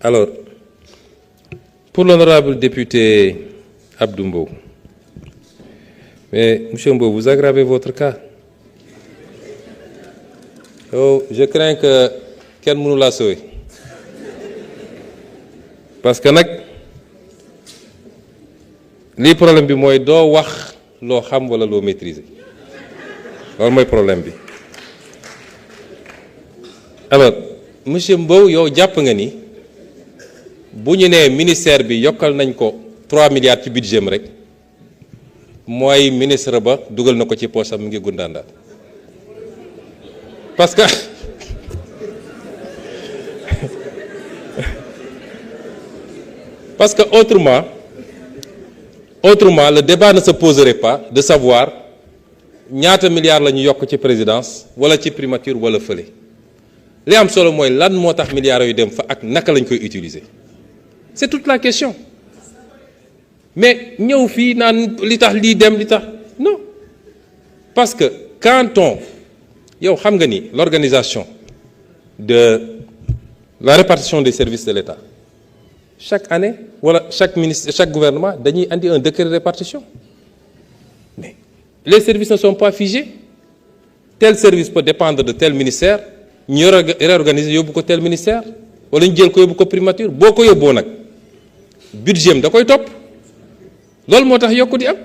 Alors, pour l'honorable député Abdou Mbow, mais monsieur Mbow, vous aggravez votre cas. Oh, je crains que kenn mënu laa sauver parce que nag lii problème bi mooy doo wax loo xam walla loo maîtriser loolu mooy problème bi. Alors monsieur Mbow, yow jàpp nga ni bu ñu nee ministère bi yokkal nañ ko 3 milliards ci budget am rek mooy ministre ba dugal na ko ci poosam mu ngi gundaandaat parce que parce que autrement le débat ne se poserait pas de savoir ñaata milliards la ñu yokk ci présidence wala ci primature wala fële li am solo mooy lan moo tax milliards yu dem fa ak naka lañ koy utiliser c'est toute la question mais ñëw fii naan li tax lii dem li tax non parce que quand on yow xam nga ni l'organisation de la répartition des services de l'État chaque année wala chaque ministre chaque gouvernement dañuy andi un décret de répartition mais les services ne sont pas figés tel service peut dépendre de tel ministère ñu réorganiser yóbbu ko tel ministère wala ñu jël ko yóbbu ko primature boo ko yóbboo nag budget da koy topp loolu moo tax yokku di am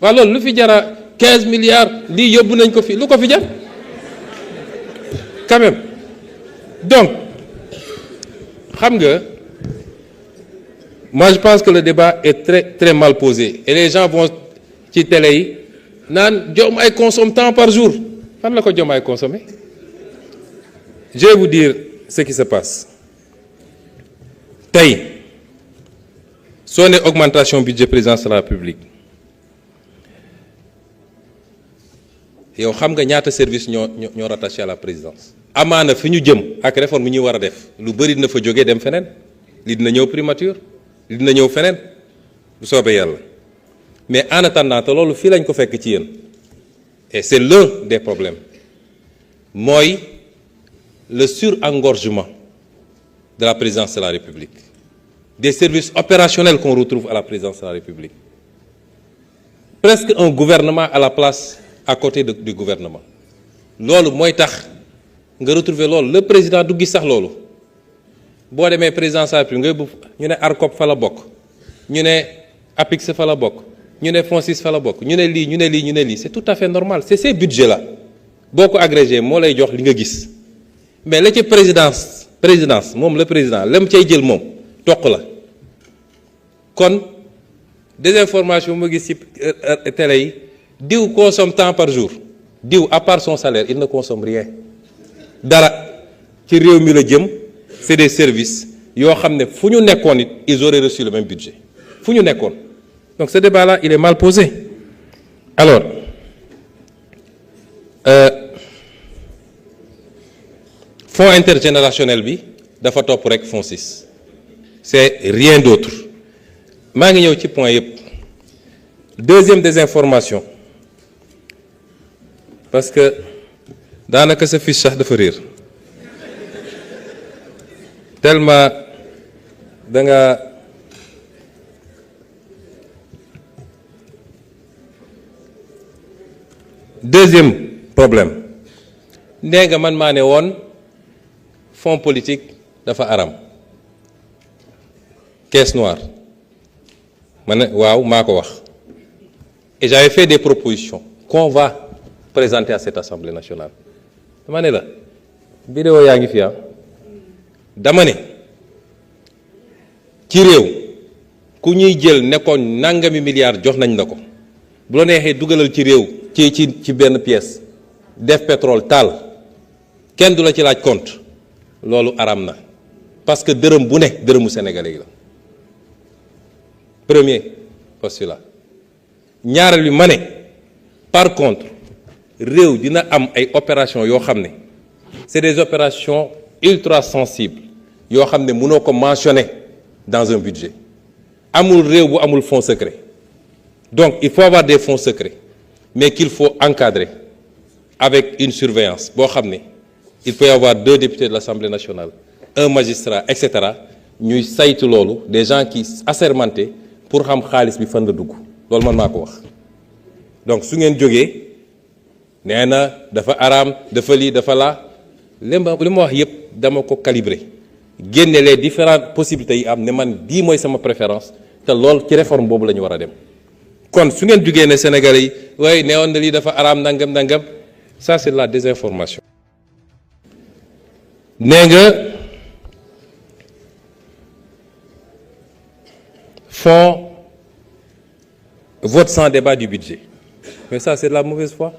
waaw loolu lu fi jara 15 milliards lii yóbbu nañ ko fi lu ko fi jar quand même donc xam nga moi je pense que le débat est très mal posé et les gens vont ci télé yi naan Diomaye consomme tant par jour fan la ko Diomaye consommer je vais vous dire ce qui se passe tey soo ne augmentation budget présidence de la République yow xam nga ñaata service ñoo rattaché à la présidence amaana fi ñu jëm ak réforme yi ñuy war a def lu bëri dina fa jógee dem feneen li dina ñëw primature li dina ñëw feneen bu soobee yàlla mais en attendant te loolu fii lañ ko fekk ci yéen et c'est l'un des problèmes mooy le surengorgement de la présidence de la République des services opérationnels qu'on retrouve à la présidence de la République presque un gouvernement à la place à côté du gouvernement loolu mooy tax nga retrouver loolu le président du gis sax loolu boo demee présidence de la République nga yóbbu ñu ne ARCOP fa la bokk ñu ne APIX fa la bokk ñu ne FONSIS fa la bokk ñu ne lii ñu ne lii ñu ne lii c'est tout à fait normal c'est ces budgets là boo ko agrégé moo lay jox li nga gis mais la ci présidence moom le président la mu cay jël moom toq la kon désinformation ma gis ci télé yi diw consomme tant par jour diw à part son salaire il ne consomme rien dara ci réew mi la jëm c'est des services yoo xam ne fu ñu nekkoon it ils auraient reçu le même budget fu ñu nekkoon donc ce débat là il est mal posé alors fonds intergénérationnel bi dafa topp rek fonds 6 c'est rien d'autre maa ngi ñëw ci point yëpp deuxième désinformation parce que daanaka sa fiche sax dafa réer tellement da nga deuxième problème nee nga man maa ne woon fonds politique dafa aram caisse noire ma ne waaw maa ko wax et j'avais fait des propositions qu'on va présenter à cette Assemblée nationale dama ne la vidéo yaa ngi fi dama ne ci réew ku ñuy jël nekkoon nangami milliards jox nañ la ko bu la neexee dugalal ci réew ci benn pièce def pétrole taal kenn du la ci laaj compte loolu aram na parce que dërëm bu ne dërëmu sénégalais yi la premier postulat ñaareel bi ma ne par contre réew dina am ay opérations yoo xam ne c'est des opérations ultra sensibles yoo xam ne mënoo ko mentionner dans un budget amul réew bu amul fonds secret donc il faut avoir des fonds secrets mais qu'il faut encadrer avec une surveillance boo xam ne il peut y avoir 2 députés de l'Assemblée nationale un magistrat etc ñuy saytu loolu des gens qui assermentés pour xam xaalis bi fan la dugg loolu man maa ko wax. donc su ngeen jógee nee na dafa araam dafa lii dafa laa li ma wax yëpp dama ko calibrer génne les différentes possibilités yi am ne man bii mooy sama préférence te loolu ci réforme boobu la ñu war a dem. kon su ngeen jógee ne Sénégalais yi waaye neewoon na lii dafa araam nangam nangam ça c'est de la désinformation. nee nga fond vote sans débat du budget mais ça c'est de la mauvaise foi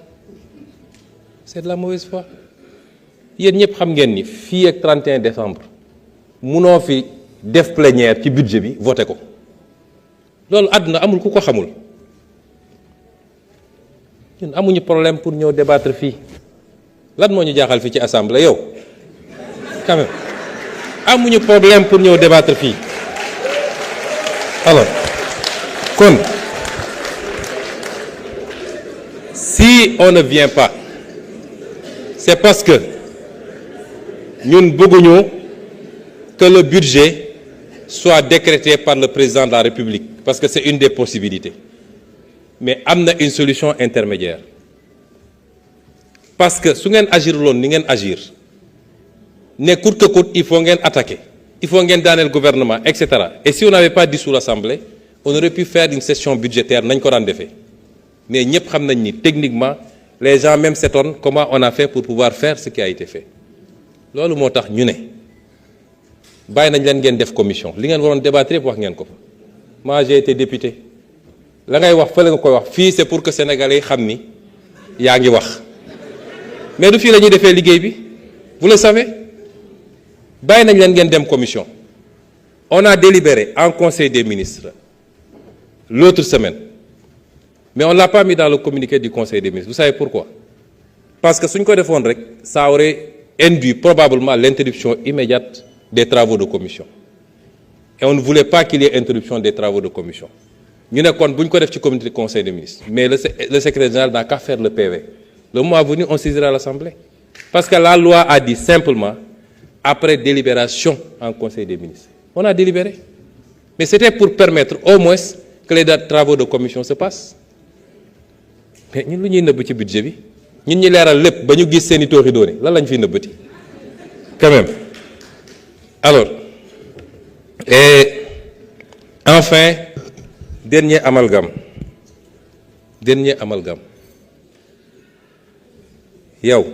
c'est de la mauvaise foi yéen ñëpp xam ngeen ni fii ak 31 décembre munoo fi def plénière ci budget bi voté ko loolu àdduna amul ku ko xamul ñun amuñu problème pour ñëw débattre fii lan moo ñu jaaxal fii ci assemblée yow quand même amuñu problème pour ñëw débattre fii alors kon si on ne vient pas c'est parce que ñun bëgguñu que le budget soit décrété par le président de la République parce que c'est une des possibilités mais am na une solution intermédiaire parce que su ngeen agir loon ni ngeen agir ne coûte que coûte il faut ngeen attaquer il faut ngeen daaneel gouvernement etc. et si on n'avait pas dissous l'Assemblée on aurait pu faire une session budgétaire nañ ko daan defee mais ñëpp xam nañ ni techniquement les gens même s'étonnent comment on a fait pour pouvoir faire ce qui a été fait loolu moo tax ñu ne bàyyi nañ leen ngeen def commission li ngeen waroon débattre yëpp wax ngeen ko fa moi j'ai été député la ngay wax fële nga koy wax fii c'est pour que sénégalais yi xam ni yaa ngi wax mais du fii la ñuy defee liggéey bi vous le savez bàyyi nañ leen ngeen dem commission on a délibéré en conseil des ministres l'autre semaine mais on l'a pas mis dans le communiqué du conseil des ministres vous savez pourquoi parce que suñ ko defoon rek ça aurait induit probablement l'interruption immédiate des travaux de commission et on ne voulait pas qu'il y ait interruption des travaux de commission ñu ne kon bu ñu ko def ci comité du conseil des ministres mais le secrétaire général n'a qu'à faire le PV le mois venu on saisira l'Assemblée parce que la loi a dit simplement après délibération en conseil des ministres on a délibéré mais c'était pour permettre au moins que les travaux de commission se passent mais ñun lu ñuy nëbb ci budget bi ñun ñi leeral lépp ba ñu gis seeni tooxi doone lan lañ fiy nëbbati quand même alors et enfin dernier amalgame yow